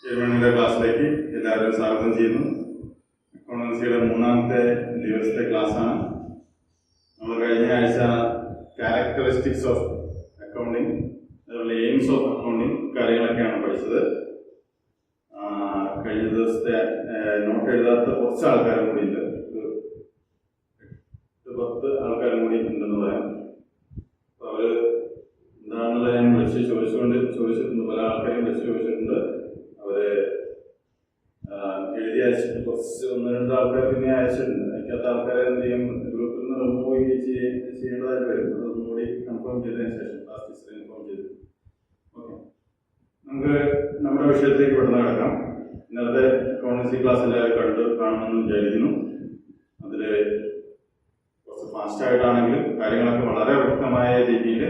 ഏഴുമണിയുടെ ക്ലാസ്സിലേക്ക് എല്ലാവരും സ്വാഗതം ചെയ്യുന്നു. അക്കൗണ്ടൻസിയുടെ മൂന്നാമത്തെ ദിവസത്തെ ക്ലാസ്സാണ്. നമ്മൾ കഴിഞ്ഞ ആഴ്ച ക്യാരക്ടറിസ്റ്റിക്സ് ഓഫ് അക്കൗണ്ടിങ്, അതുപോലെ എയിംസ് ഓഫ് അക്കൗണ്ടിങ് കാര്യങ്ങളൊക്കെയാണ് പഠിച്ചത്. കഴിഞ്ഞ ദിവസത്തെ നോട്ട് എഴുതാത്ത കുറച്ച് ആൾക്കാരും കൂടി ഉണ്ട്, 10 ആൾക്കാരും കൂടി ഉണ്ടെന്ന് പറയാം. അപ്പോൾ അവർ എന്താണെന്നുള്ളത് ഞാൻ ചോദിച്ചിട്ടുണ്ട്. പല ആൾക്കാരും വിളിച്ച് ചോദിച്ചിട്ടുണ്ട്. അവര് എഴുതി അയച്ചിട്ട് കുറച്ച് 1-2 ആൾക്കാർ പിന്നെ അയച്ചിട്ടുണ്ട്. അയക്കാത്ത ആൾക്കാരെ എന്ത് ചെയ്യും, ഗ്രൂപ്പിൽ നിന്ന് റിമൂവ് ചെയ്യേണ്ടതായിട്ട് വരും. അതൊന്നും കൂടി കൺഫേം ചെയ്തതിന് ശേഷം ക്ലാസ് ടീച്ചറെ ഇൻഫോം ചെയ്തു. ഓക്കെ, നമുക്ക് നമ്മുടെ വിഷയത്തിലേക്ക് പെട്ടെന്ന് കിടക്കാം. ഇന്നത്തെ അക്കൗണ്ടൻസി ക്ലാസ് എല്ലാവരും കാണുമെന്ന് വിചാരിക്കുന്നു. അതിൽ കുറച്ച് ഫാസ്റ്റായിട്ടാണെങ്കിലും കാര്യങ്ങളൊക്കെ വളരെ വ്യക്തമായ രീതിയിൽ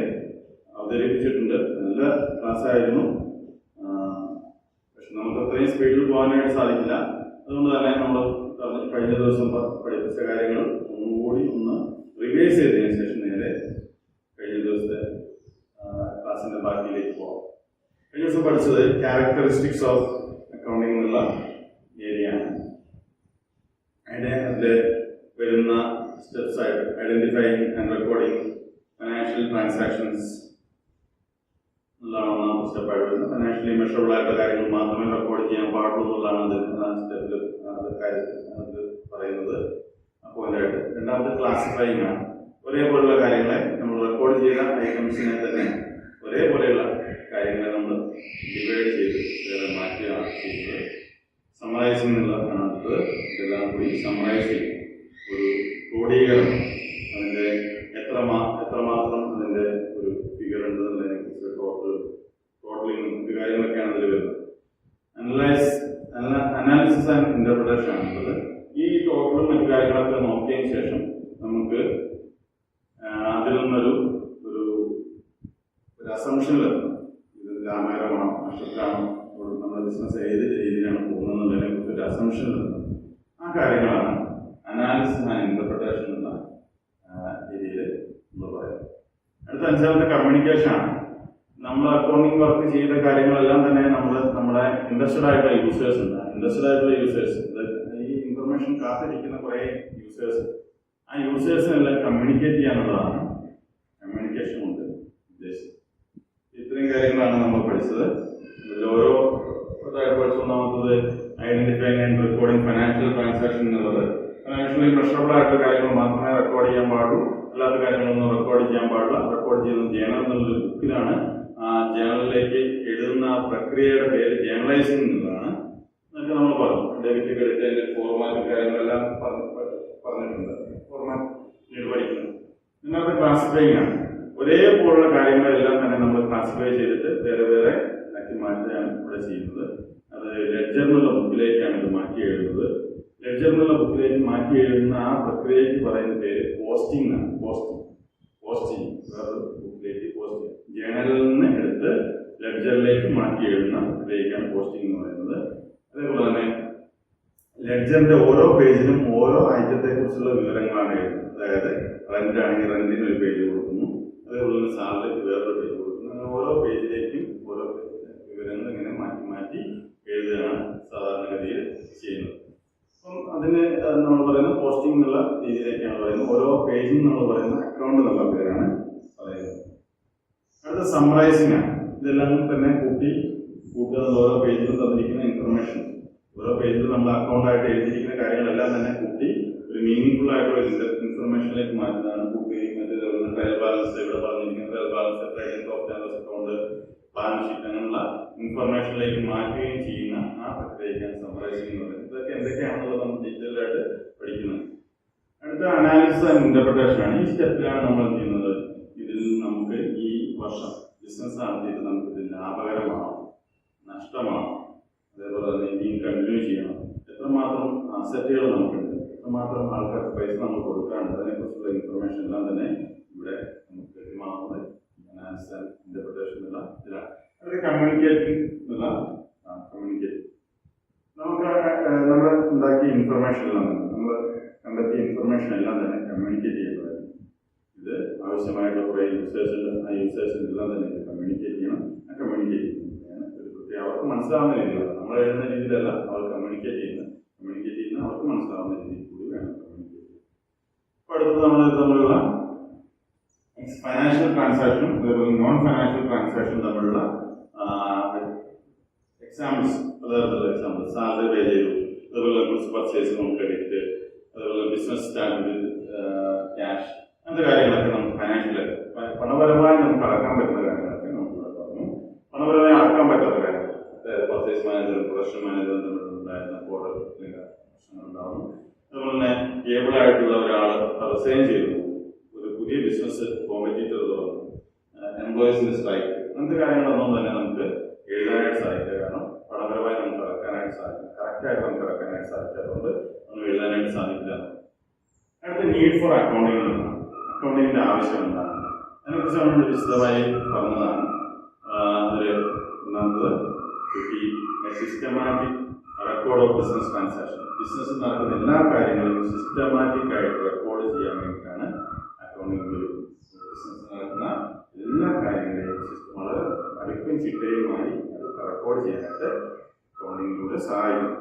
അവതരിപ്പിച്ചിട്ടുണ്ട്. നല്ല ക്ലാസ്സായിരുന്നു. പക്ഷെ നമുക്ക് അത്രയും സ്പീഡിൽ പോകാനായിട്ട് സാധിക്കില്ല. അതുകൊണ്ട് തന്നെ നമ്മൾ കഴിഞ്ഞ ദിവസം പഠിപ്പിച്ച കാര്യങ്ങൾ ഒന്നുകൂടി ഒന്ന് റിവൈസ് ചെയ്തതിനു ശേഷം നേരെ കഴിഞ്ഞ ദിവസത്തെ ക്ലാസ്സിന്റെ ബാക്കിയിലേക്ക് പോകാം. കഴിഞ്ഞ ദിവസം പഠിച്ചത് ക്യാരക്ടറിസ്റ്റിക്സ് ഓഫ് അക്കൗണ്ടിംഗ് എന്നുള്ള ഏരിയയാണ്. അതിൽ വരുന്ന സ്റ്റെപ്സ് ആയിട്ട് identifying and recording financial transactions എന്നുള്ളതാണ് ഒന്നാമത്തെ സ്റ്റെപ്പായിട്ട് വരുന്നത്. ഫൈനാൻഷ്യലി മെഷറബിൾ ആയിട്ടുള്ള കാര്യങ്ങൾ മാത്രമേ റെക്കോർഡ് ചെയ്യാൻ പാടുള്ളൂ എന്നുള്ളതാണ് സ്റ്റെപ്പിൽ അത് പറയുന്നത് പോയിന്റായിട്ട്. രണ്ടാമത്തെ ക്ലാസിഫൈയിങ് ആണ്. ഒരേപോലെയുള്ള കാര്യങ്ങളെ നമ്മൾ റെക്കോർഡ് ചെയ്ത ഐറ്റംസിനെ തന്നെ ഒരേപോലെയുള്ള കാര്യങ്ങളെ നമ്മൾ ഡിവൈഡ് ചെയ്ത് വേറെ മാറ്റുകയാണ് ചെയ്യുന്നത്. സമ്മറൈസിംഗ് എന്നുള്ളതാണ് അടുത്തത്. ഇതെല്ലാം കൂടി സമ്മറൈസ് ചെയ്യും. ഒരു ക്രോഡീകരണം, അതിൻ്റെ എത്രമാത്രം അതിൻ്റെ ഒരു ഫിഗർ ഉണ്ട് എന്നുള്ളതിനെ കുറിച്ച് ടോട്ടലിംഗ് ഇത് കാര്യങ്ങളൊക്കെയാണ് അതിൽ വരുന്നത്. അനാലിസിസ് ആൻഡ് ഇന്റർപ്രിട്ടേഷൻ ആണുള്ളത്. ഈ ടോട്ടലും മറ്റു കാര്യങ്ങളൊക്കെ നോക്കിയതിന് ശേഷം നമുക്ക് അതിൽ നിന്നൊരു അസംഷൻ വരുന്നത്. ഇത് ലാഭകരമാണോ നഷ്ടത്തിലാണോ, നമ്മുടെ ബിസിനസ് ഏത് രീതിയിലാണ് പോകുന്നതിനെ കുറിച്ച് ഒരു അസംഷൻ വരുന്നത്. ആ കാര്യങ്ങളാണ് അനാലിസിസ് ആൻഡ് ഇന്റർപ്രിട്ടേഷൻ എന്ന രീതിയിൽ നമ്മൾ പറയുന്നത്. അടുത്ത 5ാമത്തെ കമ്മ്യൂണിക്കേഷൻ ആണ്. നമ്മൾ അക്കൗണ്ടിങ് വർക്ക് ചെയ്ത കാര്യങ്ങളെല്ലാം തന്നെ നമ്മുടെ ഇൻട്രസ്റ്റഡ് ആയിട്ടുള്ള യൂസേഴ്സ് ഉണ്ട്. ഈ ഇൻഫർമേഷൻ കാത്തിരിക്കുന്ന കുറേ യൂസേഴ്സ്, ആ യൂസേഴ്സിനെല്ലാം കമ്മ്യൂണിക്കേറ്റ് ചെയ്യാനുള്ളതാണ് കമ്മ്യൂണിക്കേഷൻ കൊണ്ട് ഉദ്ദേശിച്ചത്. ഇത്രയും കാര്യങ്ങളാണ് നമ്മൾ പഠിച്ചത്. ഇതിൽ ഓരോ ഇതായിട്ട് പഠിച്ചു. ഒന്നാമത്തത് identifying and recording financial transaction എന്നുള്ളത്. ഫൈനാൻഷ്യലി മെഷറബിൾ ആയിട്ടുള്ള കാര്യങ്ങൾ മാത്രമേ റെക്കോർഡ് ചെയ്യാൻ പാടുള്ളൂ, അല്ലാത്ത കാര്യങ്ങളൊന്നും റെക്കോർഡ് ചെയ്യാൻ പാടില്ല. റെക്കോർഡ് ചെയ്യുന്നത് ജേണൽ എന്നുള്ളൊരു ബുക്കിലാണ്. ആ ജേണലിലേക്ക് എഴുതുന്ന പ്രക്രിയയുടെ പേര് ജേണലൈസിംഗ് എന്നുള്ളതാണ്. എന്നൊക്കെ നമ്മൾ പറഞ്ഞു. ഡെബിറ്റ് ക്രെഡിറ്റ് അതിന്റെ ഫോർമാറ്റ് കാര്യങ്ങളെല്ലാം പറഞ്ഞിട്ടുണ്ട്. ഫോർമാറ്റ് പഠിക്കുന്നത്. ഇതിനകത്ത് ക്ലാസിഫൈങ് ആണ്. ഒരേപോലുള്ള കാര്യങ്ങളെല്ലാം തന്നെ നമ്മൾ ക്ലാസിഫൈ ചെയ്തിട്ട് വേറെ വേറെ ആക്കി മാറ്റുകയാണ് ഇവിടെ ചെയ്യുന്നത്. അത് ലെഡ്ജർ എന്നുള്ള ബുക്കിലേക്കാണ് ഇത് മാറ്റി എഴുതുന്നത്. ലെഡ്ജർ എന്നുള്ള ബുക്കിലേക്ക് മാറ്റി എഴുതുന്ന ആ പ്രക്രിയയ്ക്ക് പറയുന്ന പേര് പോസ്റ്റിംഗ് ആണ്. പോസ്റ്റിംഗ് വേറെ ബുക്കിലേക്ക് പോസ്റ്റ് ചെയ്യുക. ജേണലിൽ നിന്ന് എടുത്ത് ലെഡ്ജറിലേക്ക് മാറ്റി എഴുതുന്ന പ്രക്രിയയ്ക്കാണ് പോസ്റ്റിംഗ് എന്ന് പറയുന്നത്. അതേപോലെ തന്നെ ലെഡ്ജറിന്റെ ഓരോ പേജിലും ഓരോ ഐറ്റത്തെ കുറിച്ചുള്ള വിവരങ്ങളാണ് എഴുതുന്നത്. അതായത് റെന്റ് ആണെങ്കിൽ റെന്റിന് ഒരു പേജ് കൊടുക്കുന്നു, അതേപോലെ തന്നെ സാലറിക്ക് വേറൊരു പേജ് കൊടുക്കുന്നു. അങ്ങനെ ഓരോ പേജിലേക്കും ഓരോ വിവരങ്ങൾ ഇങ്ങനെ മാറ്റി എഴുതുകയാണ് സാധാരണഗതിയിൽ ചെയ്യുന്നത്. അപ്പം അതിന് നമ്മൾ പറയുന്ന പോസ്റ്റിംഗ് എന്നുള്ള രീതിയിലേക്കാണ് പറയുന്നത്. ഓരോ പേജിൽ നമ്മൾ പറയുന്ന അക്കൗണ്ട് എന്നുള്ള പേരാണ് പറയുന്നത്. അടുത്ത സമ്മറൈസിംഗ് ആണ്. ഇതെല്ലാം തന്നെ കൂട്ടുക. ഓരോ പേജിലും തന്നിരിക്കുന്ന ഇൻഫർമേഷൻ, ഓരോ പേജിലും നമ്മൾ അക്കൗണ്ടായിട്ട് എഴുതിയിരിക്കുന്ന കാര്യങ്ങളെല്ലാം തന്നെ കൂട്ടി ഒരു മീനിങ് ആയിട്ടുള്ള ഇൻഫർമേഷനിലേക്ക് മാറ്റുന്നതാണ് ബുക്കിംഗ്. മറ്റേതുപോലെ ട്രയൽ ബാലൻസ്, ഇവിടെ പറഞ്ഞിരിക്കുന്ന trial balance, trading profit and loss account, balance sheet, അങ്ങനെയുള്ള ഇൻഫർമേഷനിലേക്ക് മാറ്റുകയും ചെയ്യുന്ന ആ പ്രക്രിയയ്ക്കാണ് സമ്മറൈസിംഗ് എന്ന് പറയുന്നത്. ഇതൊക്കെ എന്തൊക്കെയാണെന്നുള്ളത് നമ്മൾ ഡീറ്റെയിൽ ആയിട്ട് പഠിക്കുന്നത്. അടുത്ത അനാലിസിസ് ആൻഡ് ഇന്റർപ്രിട്ടേഷൻ ആണ്. ഈ സ്റ്റെപ്പിലാണ് നമ്മൾ ചെയ്യുന്നത്. ഇതിൽ നമുക്ക് ഈ വർഷം ബിസിനസ് നടത്തിയിട്ട് നമുക്ക് ഇത് ലാഭകരമാണോ നഷ്ടമാണോ, അതേപോലെ തന്നെ ഇനിയും കണ്ടിന്യൂ ചെയ്യണം, എത്രമാത്രം അസറ്റുകൾ നമുക്കുണ്ട്, എത്രമാത്രം ആൾക്കാർക്ക് പൈസ നമ്മൾ കൊടുക്കാറുണ്ട്, അതിനെക്കുറിച്ചുള്ള ഇൻഫർമേഷൻ എല്ലാം തന്നെ ഇവിടെ നമുക്ക് ലഭ്യമാകുന്നത് അനാലിസിസ് ആൻഡ് ഇന്റർപ്രിട്ടേഷൻ എന്നുള്ള ഇതിലാണ്. അത് കമ്മ്യൂണിക്കേറ്റിംഗ് എന്നുള്ള നമുക്ക് നമ്മൾ ഉണ്ടാക്കിയ ഇൻഫർമേഷൻ എല്ലാം തന്നെ, നമ്മൾ കണ്ടെത്തിയ ഇൻഫർമേഷൻ എല്ലാം തന്നെ കമ്മ്യൂണിക്കേറ്റ് ചെയ്യേണ്ടതായിരുന്നു. ഇത് ആവശ്യമായിട്ടുള്ള കുറേ യൂസേഴ്സ് ഉണ്ട്. ആ യൂസേഴ്സിനെല്ലാം തന്നെ ഇത് കമ്മ്യൂണിക്കേറ്റ് ചെയ്യണം. ആ കമ്മ്യൂണിക്കേറ്റ് ചെയ്യുന്നതാണ് ഒരു പ്രത്യേക അവർക്ക് മനസ്സിലാവുന്ന രീതിയിലാണ്. നമ്മൾ എഴുതുന്ന രീതിയിലല്ല അവർ കമ്മ്യൂണിക്കേറ്റ് ചെയ്യുന്ന അവർക്ക് മനസ്സിലാവുന്ന രീതിയിൽ കൂടി വേണം കമ്മ്യൂണിക്കേറ്റ് ചെയ്യാൻ. അപ്പോൾ അടുത്തത് നമ്മൾ തമ്മിലുള്ള ഫൈനാൻഷ്യൽ ട്രാൻസാക്ഷൻ അതേപോലെ നോൺ ഫൈനാൻഷ്യൽ ട്രാൻസാക്ഷൻ തമ്മിലുള്ള എക്സാമ്പിൾസ്, പലതരത്തിലുള്ള എക്സാമ്പിൾസ്. സാലറി പേ ചെയ്തു, അതുപോലെ ഗുഡ്സ് പർച്ചേസ് ഓൺ ക്രെഡിറ്റ്, അതുപോലെ ബിസിനസ് സ്റ്റാർട്ട് വിത്ത് ക്യാഷ്, അങ്ങനത്തെ കാര്യങ്ങളൊക്കെ നമുക്ക് ഫൈനാൻഷ്യൽ പണപരമായി നമുക്ക് അളക്കാൻ പറ്റുന്ന കാര്യങ്ങളൊക്കെ നമുക്ക് പറഞ്ഞു. പണപരമായി അളക്കാൻ പറ്റാത്ത കാര്യങ്ങൾ, അതായത് പർച്ചേസ് മാനേജറും പ്രൊഡക്ഷൻ മാനേജറും തമ്മിലുണ്ടായിരുന്ന പ്രശ്നങ്ങളുണ്ടാവും. അതുപോലെ തന്നെ ഏബിൾ ആയിട്ടുള്ള ഒരാൾ റിസൈൻ ചെയ്തു, ഒരു പുതിയ ബിസിനസ് കോമ്പറ്റീറ്റർ തുറന്നു, എംപ്ലോയീസിന്റെ സ്ട്രൈക്ക്, അങ്ങനത്തെ കാര്യങ്ങളൊന്നും തന്നെ നമുക്ക് എഴുതാനായിട്ട് സാധിക്കുക. കാരണം പണപരമായി നമുക്ക് അളക്കാനായിട്ട് സാധിക്കും, കറക്റ്റായിട്ട് നമുക്ക് അളക്കാനായിട്ട് സാധിക്കാത്തതുകൊണ്ട് ഒന്നും എഴുതാനായിട്ട് സാധിക്കില്ല. അടുത്ത നീഡ് ഫോർ അക്കൗണ്ടിങ്, അക്കൗണ്ടിങ്ങിന്റെ ആവശ്യം എന്താണ് അതിനെക്കുറിച്ച് നമ്മൾ വിശദമായി പറഞ്ഞതാണ്. അതിൽ ഒന്നാമത് systematic record of business transaction, ബിസിനസ്സിൽ നടക്കുന്ന എല്ലാ കാര്യങ്ങളും സിസ്റ്റമാറ്റിക് ആയിട്ട് റെക്കോർഡ് ചെയ്യാൻ വേണ്ടിയിട്ടാണ് അക്കൗണ്ടിങ് ഉപയോഗിക്കുന്നത്. ബിസിനസ്സിൽ നടക്കുന്ന എല്ലാ കാര്യങ്ങളെയും വളരെ അടുക്കും ചിട്ടയുമായി റെക്കോർഡ് ചെയ്യാനായിട്ട് അക്കൗണ്ടിങ്ങിലൂടെ സഹായിക്കും.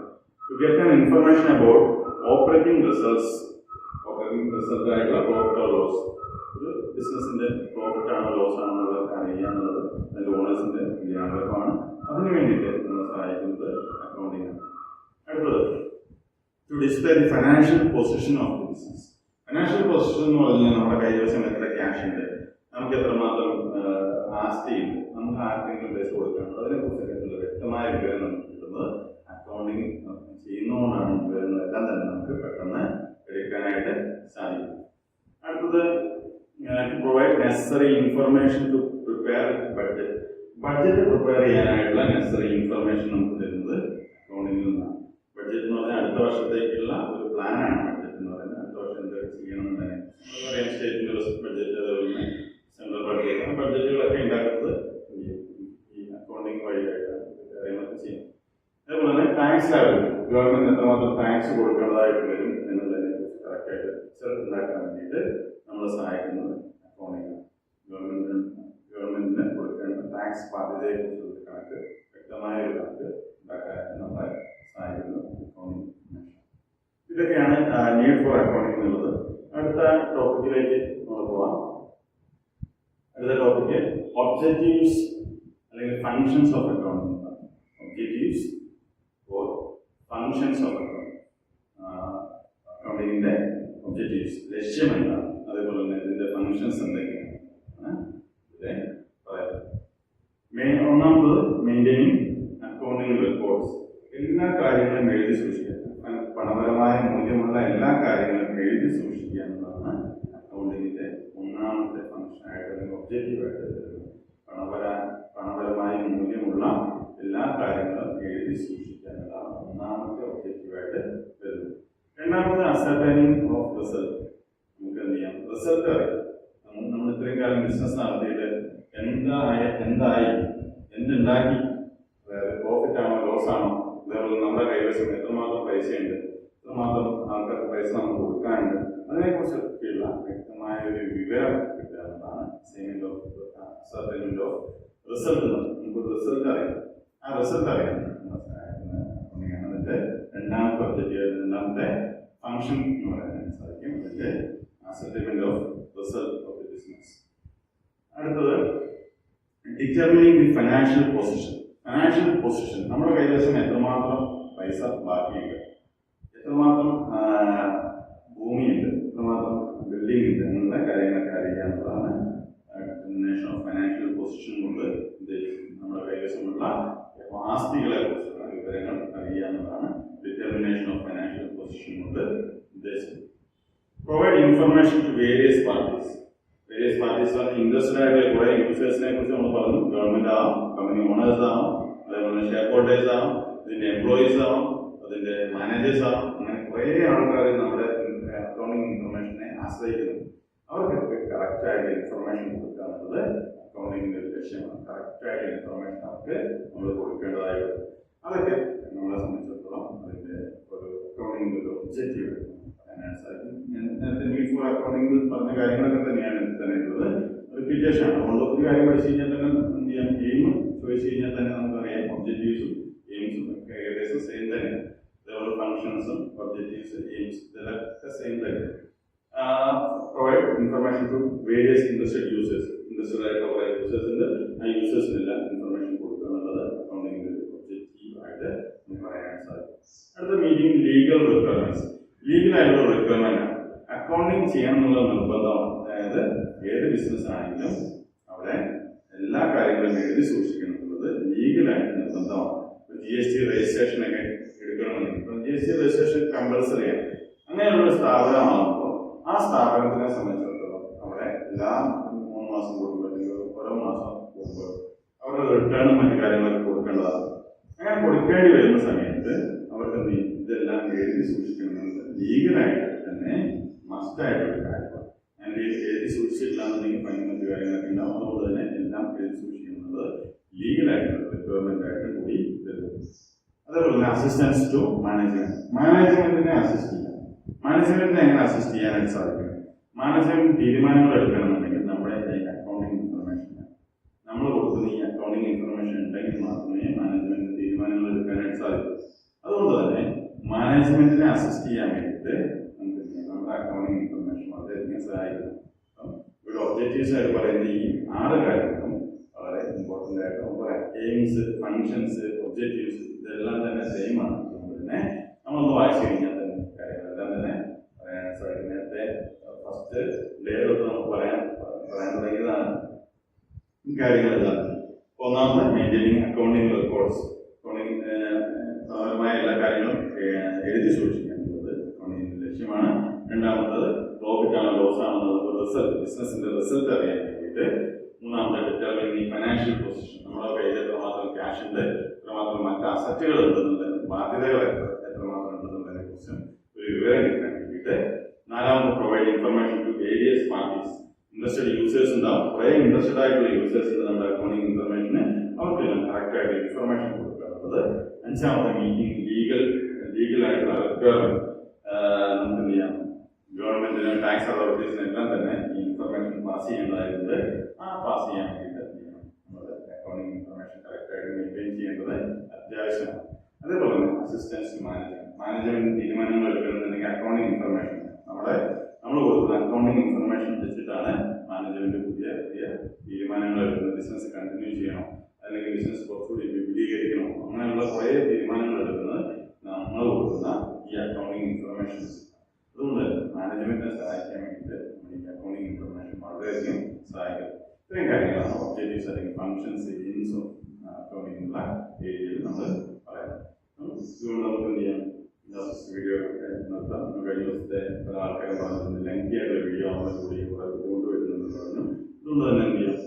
To get an information about operating results ആയിട്ടുള്ള പ്രോഫിറ്റ് ഓർ ലോസ്, ഒരു ബിസിനസിന്റെ പ്രോഫിറ്റ് ആണോ ലോസ് ആണോ എന്നുള്ളത് അറിയാന്നുള്ളത് അതിന്റെ ഓണേഴ്സിന്റെ ജ്ഞാപകമാണ്. അതിനു വേണ്ടിയിട്ട് നമ്മളെ സഹായിക്കുന്നത് അക്കൗണ്ടിങ് ആണ്. അടുത്തത് to display the financial position of the business. Financial position എന്ന് പറഞ്ഞാൽ നമ്മുടെ കൈവശം എത്ര ക്യാഷ് ഉണ്ട്, നമുക്ക് എത്രമാത്രം ആസ്തിയുണ്ട്, നമുക്ക് ആർക്കെങ്കിലും പൈസ കൊടുക്കണം, അതിനെക്കുറിച്ചൊക്കെ വ്യക്തമായ വിവരം നമുക്ക് കിട്ടുന്നത് അക്കൗണ്ടിങ് ചെയ്യുന്നതുകൊണ്ടാണ്. ഈ വിവരങ്ങളെല്ലാം തന്നെ നമുക്ക് പെട്ടെന്ന് എടുക്കാനായിട്ട് സാധിക്കും. അടുത്തത് to provide necessary information to prepare budget. Budget prepare ചെയ്യാനായിട്ടുള്ള നെസസറി ഇൻഫർമേഷൻ നമുക്ക് തരുന്നത് അക്കൗണ്ടിങ്ങിൽ നിന്നാണ്. ബഡ്ജറ്റ് എന്ന് പറഞ്ഞാൽ അടുത്ത വർഷത്തേക്കുള്ള ഒരു പ്ലാനാണ്. ബഡ്ജറ്റ് എന്ന് പറയുന്നത് അടുത്ത വർഷം എന്തൊക്കെ ചെയ്യണമെന്ന് തന്നെ പറയാം. സ്റ്റേറ്റ് ബഡ്ജറ്റ്, അതുപോലെ സെൻട്രൽ ബഡ്ജറ്റ്, ബഡ്ജറ്റുകളൊക്കെ ഉണ്ടാക്കുന്നത് ഈ അക്കൗണ്ടിങ് വഴിയായിട്ടാണ് കാര്യങ്ങളൊക്കെ ചെയ്യും. അതേപോലെ തന്നെ ടാക്സ് ലാബിലിറ്റി, ഗവൺമെന്റ് എത്രമാത്രം ടാക്സ് കൊടുക്കേണ്ടതായിട്ട് വരും എന്നുള്ളതിനെ കുറിച്ച് കറക്റ്റായിട്ട് റിസൾട്ട് ഉണ്ടാക്കാൻ വേണ്ടിയിട്ട് നമ്മളെ സഹായിക്കുന്നത് അക്കൗണ്ടിങ് ആണ്. ഗവൺമെന്റിന് കൊടുക്കേണ്ട ടാക്സ് ബാധ്യതയെ കുറിച്ചുള്ള കണക്ക്, വ്യക്തമായ ഒരു കണക്ക് ഉണ്ടാക്കാനായിട്ട് നമ്മളെ സഹായിക്കുന്നു അക്കൗണ്ടിങ്. ഇതൊക്കെയാണ് നീഡ് ഫോർ അക്കൗണ്ടിങ് എന്നുള്ളത്. അടുത്ത ടോപ്പിക്കിലേക്ക് നമ്മൾ പോവാം. അടുത്ത ടോപ്പിക്ക് ഒബ്ജക്റ്റീവ്സ് അല്ലെങ്കിൽ functions of accounting. Objectives or functions of accounting. അക്കൗണ്ടിങ്ങിന്റെ ഒബ്ജക്റ്റീവ്സ്, ലക്ഷ്യം എന്താണ്, അതേപോലെ തന്നെ ഇതിന്റെ ഫങ്ഷൻസ് എന്തൊക്കെയാണ് ഇവിടെ പറയാം. ഒന്നാമത് മെയിൻറ്റെയിനിങ് അക്കൗണ്ടിങ് റെക്കോർഡ്സ്. എല്ലാ കാര്യങ്ങളും എഴുതി സൂക്ഷിക്കുക, പണപരമായ മൂല്യമുള്ള എല്ലാ കാര്യങ്ങളും എഴുതി സൂക്ഷിക്കുക എന്നതാണ് അക്കൗണ്ടിങ്ങിന്റെ ഒന്നാമത്തെ ഫംഗ്ഷനായിട്ട് അല്ലെങ്കിൽ ഒബ്ജക്റ്റീവായിട്ട് വരുന്നത്. പണപരമായി മൂല്യമുള്ള എല്ലാ കാര്യങ്ങളും എഴുതി സൂക്ഷിക്കുക എന്നതാണ് ഒന്നാമത്തെ ഒബ്ജക്റ്റീവായിട്ട് വരുന്നത്. രണ്ടാമത്തെ അസർട്ടനിങ് ഓഫ് റിസൾട്ട്. നമുക്ക് എന്ത് ചെയ്യാം, റിസൾട്ട് അറിയാം. നമ്മൾ ഇത്രയും കാലം ബിസിനസ് നടത്തിയിട്ട് എന്തായി, എന്തുണ്ടാക്കി, അതായത് പ്രോഫിറ്റ് ആണോ ലോസ് ആണോ, അതേപോലെ നമ്മുടെ കൈവശം എത്രമാത്രം പൈസയുണ്ട്, എത്രമാത്രം ആൾക്കാർക്ക് പൈസ നമുക്ക് കൊടുക്കാനുണ്ട്, അതിനെക്കുറിച്ചൊക്കെയുള്ള വ്യക്തമായ ഒരു വിവരം കിട്ടുക എന്നതാണ് അസൈൻമെന്റ് ഓഫ് അസർട്ടനിങ് ഓഫ് റിസൾട്ട്. നമുക്ക് റിസൾട്ട് അറിയാം, ആ റിസൾട്ട് അറിയാൻ അതിന്റെ രണ്ടാമത്തെ ഒബ്ജക്റ്റീവ്, രണ്ടാമത്തെ ഫംഗ്ഷൻ എന്ന് പറയാനായിട്ട് സാധിക്കും. അതിന്റെ ascertaining of result of the business. അടുത്തത് determining the financial position. Financial position, നമ്മുടെ കൈവശം എത്രമാത്രം പൈസ ബാക്കിയുണ്ട്, എത്രമാത്രം ഭൂമിയുണ്ട്, എത്രമാത്രം ബിൽഡിംഗ് ഉണ്ട് എന്നുള്ള കാര്യങ്ങളൊക്കെ അറിയുക എന്നതാണ് ഡിറ്റർമിനേഷൻ ഓഫ് ഫൈനാൻഷ്യൽ പൊസിഷൻ കൊണ്ട് ഉദ്ദേശിക്കുന്നത്. നമ്മുടെ കൈവശമുള്ള ആസ്തികളെ കുറിച്ചുള്ള വിവരങ്ങൾ അറിയുക എന്നതാണ് ഡിറ്റർമിനേഷൻ ഓഫ് ഫൈനാൻഷ്യൽ പൊസിഷൻ കൊണ്ട് ഉദ്ദേശിക്കുന്നത്. Provide information to various parties. Various parties പറഞ്ഞ ഇൻട്രസ്റ്റഡ് ആയിട്ടുള്ള കുറെ യൂസേഴ്സിനെ കുറിച്ച് നമ്മൾ പറഞ്ഞു. ഗവൺമെന്റ് ആവാം, കമ്പനി ഓണേഴ്സ് ആവാം, അതേപോലെ ഷെയർ ഹോൾഡേഴ്സ് ആവാം, ഇതിന്റെ എംപ്ലോയീസ് ആവാം, അതിന്റെ മാനേജേഴ്സ് ആവാം. അങ്ങനെ കുറെ ആൾക്കാർ നമ്മുടെ അക്കൗണ്ടിങ് ഇൻഫർമേഷനെ ആശ്രയിക്കുന്നു. അവർക്കൊക്കെ കറക്റ്റായിട്ട് ഇൻഫർമേഷൻ കൊടുക്കുക എന്നുള്ളത് അക്കൗണ്ടിങ്ങിന്റെ ഒരു ലക്ഷ്യമാണ്. കറക്റ്റായിട്ട് ഇൻഫർമേഷൻ അവർക്ക് നമ്മൾ കൊടുക്കേണ്ടതായിട്ട്, അതൊക്കെ നമ്മളെ സംബന്ധിച്ചിടത്തോളം അതിന്റെ ഒരു അക്കൗണ്ടിങ്ങിന്റെ ഒരു ഒബ്ജക്റ്റീവ് നേരത്തെ നീഡ് ഫോർ അക്കൗണ്ടിങ്ങിൽ പറഞ്ഞ കാര്യങ്ങളൊക്കെ തന്നെയാണ് ഇതിൽ തന്നെ ഉള്ളത്. റിപ്പീറ്റേഷൻ ആണ്. അതുകൊണ്ട് ഒരു കാര്യം പഠിച്ചു കഴിഞ്ഞാൽ തന്നെ എന്ത് ചെയ്യാം, എയിം ചോദിച്ചു കഴിഞ്ഞാൽ തന്നെ നമുക്കറിയാം ഒബ്ജക്റ്റീവ്സും objectives, aims, the same thing. Provide information to various interested users. Interested users in the users information accounting objective at the meeting legal requirements. Legal requirement accounting ചെയ്യാനുള്ള നിർബന്ധമാണ്. അതായത് ഏത് ബിസിനസ് ആണെങ്കിലും അവിടെ എല്ലാ കാര്യങ്ങളും എഴുതി സൂക്ഷിക്കണം എന്നുള്ളത് ലീഗലായിട്ട് നിർബന്ധമാണ്. GST രജിസ്ട്രേഷൻ ഒക്കെ എടുക്കണമെങ്കിൽ ഇപ്പം GST രജിസ്ട്രേഷൻ കമ്പൽസറി ആണ്. അങ്ങനെയുള്ള ഒരു സ്ഥാപനമാകുമ്പോൾ ആ സ്ഥാപനത്തിനെ സംബന്ധിച്ചിടത്തോളം അവിടെ എല്ലാ 3 മാസം കൂടുമ്പോൾ അല്ലെങ്കിൽ ഓരോ മാസം കൂടുമ്പോൾ അവരുടെ റിട്ടേണും മറ്റു കാര്യങ്ങളൊക്കെ കൊടുക്കേണ്ടതാണ്. അങ്ങനെ കൊടുക്കേണ്ടി വരുന്ന സമയത്ത് അവർക്ക് ഇതെല്ലാം എഴുതി സൂക്ഷിക്കണമെന്നത് ലീഗലായിട്ട് തന്നെ മസ്റ്റായിട്ടുള്ള കാര്യമാണ്. അങ്ങനെ എഴുതി സൂക്ഷിച്ചിട്ടില്ലാന്നുണ്ടെങ്കിൽ ഫൈനും മറ്റു കാര്യങ്ങളൊക്കെ ഉണ്ടാവും. അതുകൊണ്ട് തന്നെ എല്ലാം എഴുതി സൂക്ഷിക്കുന്നത് ലീഗലായിട്ടുള്ള റിക്വയർമെന്റ് ആയിട്ട് കൂടി വരുന്നു. അതേപോലെ തന്നെ അസിസ്റ്റൻസ് ടു മാനേജ്മെന്റ്. മാനേജ്മെന്റിനെ അസിസ്റ്റ് ചെയ്യാം. മാനേജ്മെന്റിനെ എങ്ങനെ അസിസ്റ്റ് ചെയ്യാനായിട്ട് സാധിക്കും? മാനേജ്മെന്റ് തീരുമാനങ്ങൾ എടുക്കണമെന്നുണ്ടെങ്കിൽ നമ്മുടെ അക്കൗണ്ടിങ് ഇൻഫർമേഷൻ നമ്മൾ കൊടുക്കുന്ന ഈ അക്കൗണ്ടിങ് ഇൻഫർമേഷൻ ഉണ്ടെങ്കിൽ മാത്രമേ മാനേജ്മെന്റിന് തീരുമാനങ്ങൾ എടുക്കാനായിട്ട് സാധിക്കൂ. അതുകൊണ്ട് തന്നെ മാനേജ്മെന്റിനെ അസിസ്റ്റ് ചെയ്യാൻ വേണ്ടിയിട്ട് നമുക്ക് നമ്മുടെ അക്കൗണ്ടിങ് ഇൻഫർമേഷൻ വളരെയധികം സഹായിക്കുന്നു. ഒരു ഒബ്ജക്റ്റീവ്സ് ആയിട്ട് പറയുന്ന ഈ 6 കാര്യങ്ങളും വളരെ ഇമ്പോർട്ടൻ്റ് ആയിട്ട് നമുക്ക് പറയാം. എയിംസ്, ഫങ്ഷൻസ്, ഒബ്ജക്റ്റീവ്സ് ഇതെല്ലാം തന്നെ സെയിം ആണ്. അതുകൊണ്ട് തന്നെ നമ്മളൊന്ന് വായിച്ചു കഴിഞ്ഞാൽ തന്നെ കാര്യങ്ങളെല്ലാം തന്നെ പറയാൻ സാധിക്കും. നേരത്തെ ഫസ്റ്റ് ഡേ തൊട്ട് നമുക്ക് പറയാൻ തുടങ്ങിയതാണ് കാര്യങ്ങളെല്ലാം. ഒന്നാമത് മെയിൻറ്റെയിനിങ് അക്കൗണ്ടിങ് റെക്കോർഡ്സ്. അക്കൗണ്ടിങ് പരമായ എല്ലാ കാര്യങ്ങളും എഴുതി സൂക്ഷിക്കുക എന്നുള്ളത് അക്കൗണ്ടിങ്ങിന്റെ ലക്ഷ്യമാണ്. രണ്ടാമത്തത് പ്രോഫിറ്റ് ആണോ ലോസ് ആണോ റിസൾട്ട്, ബിസിനസിന്റെ റിസൾട്ട് അറിയാൻ വേണ്ടിയിട്ട്. മൂന്നാമത്തെ ഡിറ്റർമിനിങ് ഫൈനാൻഷ്യൽ പൊസിഷൻ, നമ്മുടെ കയ്യിൽ എത്രമാത്രം ക്യാഷ് ഉണ്ട്, എത്രമാത്രം മറ്റ് അസറ്റുകൾ ഉണ്ടെന്നുള്ളത്, ബാധ്യതകൾ എത്രമാത്രം ഉണ്ടെന്നുള്ളതിനെ കുറിച്ചും ഒരു വിവരം കിട്ടാൻ വേണ്ടിയിട്ട്. നാലാമത് provide information to various parties. Interested users ഉണ്ടാവും, കുറേ ഇൻട്രസ്റ്റഡ് ആയിട്ടുള്ള യൂസേഴ്സ് ഉണ്ട് നമ്മുടെ അക്കൗണ്ടിങ് ഇൻഫർമേഷന്. അവർക്കെല്ലാം കറക്റ്റ് ആയിട്ട് ഇൻഫർമേഷൻ കൊടുക്കാറുള്ളത്. അഞ്ചാമത്തെ മീറ്റിംഗ് ലീഗലായിട്ടുള്ള റിക്വയർമെന്റ്. നമുക്ക് എന്ത് ചെയ്യാം, ഗവൺമെന്റിന് ടാക്സ് അതോറിറ്റീസിന് എല്ലാം തന്നെ ഈ ഇൻഫർമേഷൻ പാസ് ചെയ്യേണ്ടതായിട്ടുണ്ട്. ആ പാസ് ചെയ്യാൻ വേണ്ടിയിട്ട് എന്ത് ചെയ്യണം, നമ്മുടെ അക്കൗണ്ടിങ് ഇൻഫർമേഷൻ കറക്റ്റ് ആയിട്ട് മെയിൻറ്റെയിൻ ചെയ്യേണ്ടത് അത്യാവശ്യമാണ്. അതേപോലെ തന്നെ അസിസ്റ്റൻസ് മാനേജ്മെന്റ് തീരുമാനങ്ങൾ എടുക്കണമെന്നുണ്ടെങ്കിൽ അക്കൗണ്ടിങ് ഇൻഫർമേഷൻ നമ്മൾ കൊടുക്കുന്ന അക്കൗണ്ടിങ് ഇൻഫർമേഷൻ വെച്ചിട്ടാണ് മാനേജ്മെന്റ് പുതിയ തീരുമാനങ്ങൾ എടുക്കുന്നത്. ബിസിനസ് കണ്ടിന്യൂ ചെയ്യണോ അല്ലെങ്കിൽ ബിസിനസ് കുറച്ചുകൂടി വിപുലീകരിക്കണോ, അങ്ങനെയുള്ള കുറേ തീരുമാനങ്ങൾ എടുക്കുന്നത് നമ്മൾ കൊടുക്കുന്ന ഈ അക്കൗണ്ടിങ് ഇൻഫർമേഷൻ. അതുകൊണ്ട് മാനേജ്മെന്റിനെ സഹായിക്കാൻ വേണ്ടിയിട്ട് ഈ അക്കൗണ്ടിങ് ഇൻഫർമേഷൻ വളരെയധികം സഹായിക്കും. ഇത്രയും കാര്യങ്ങളാണ് ഒബ്ജക്റ്റീവ്സ് അല്ലെങ്കിൽ ഫങ്ഷൻസ്, എയിംസും അക്കൗണ്ടിങ്ങിനുള്ള ഏരിയയിൽ നമ്മൾ പറയാം. ഇതുകൊണ്ട് നമുക്ക് എന്ത് ചെയ്യാം, വീഡിയോ നിർത്താം. കഴിഞ്ഞ ദിവസത്തെ പല ആൾക്കാരും പറഞ്ഞിട്ടുണ്ട് ലെങ്തി ആയിട്ടുള്ള വീഡിയോ ആകുമ്പോൾ കൂടി കുറെ ബുദ്ധിമുട്ട് വരുന്നുണ്ടെന്ന് പറഞ്ഞു. അതുകൊണ്ട് തന്നെ എന്ത് ചെയ്യാം,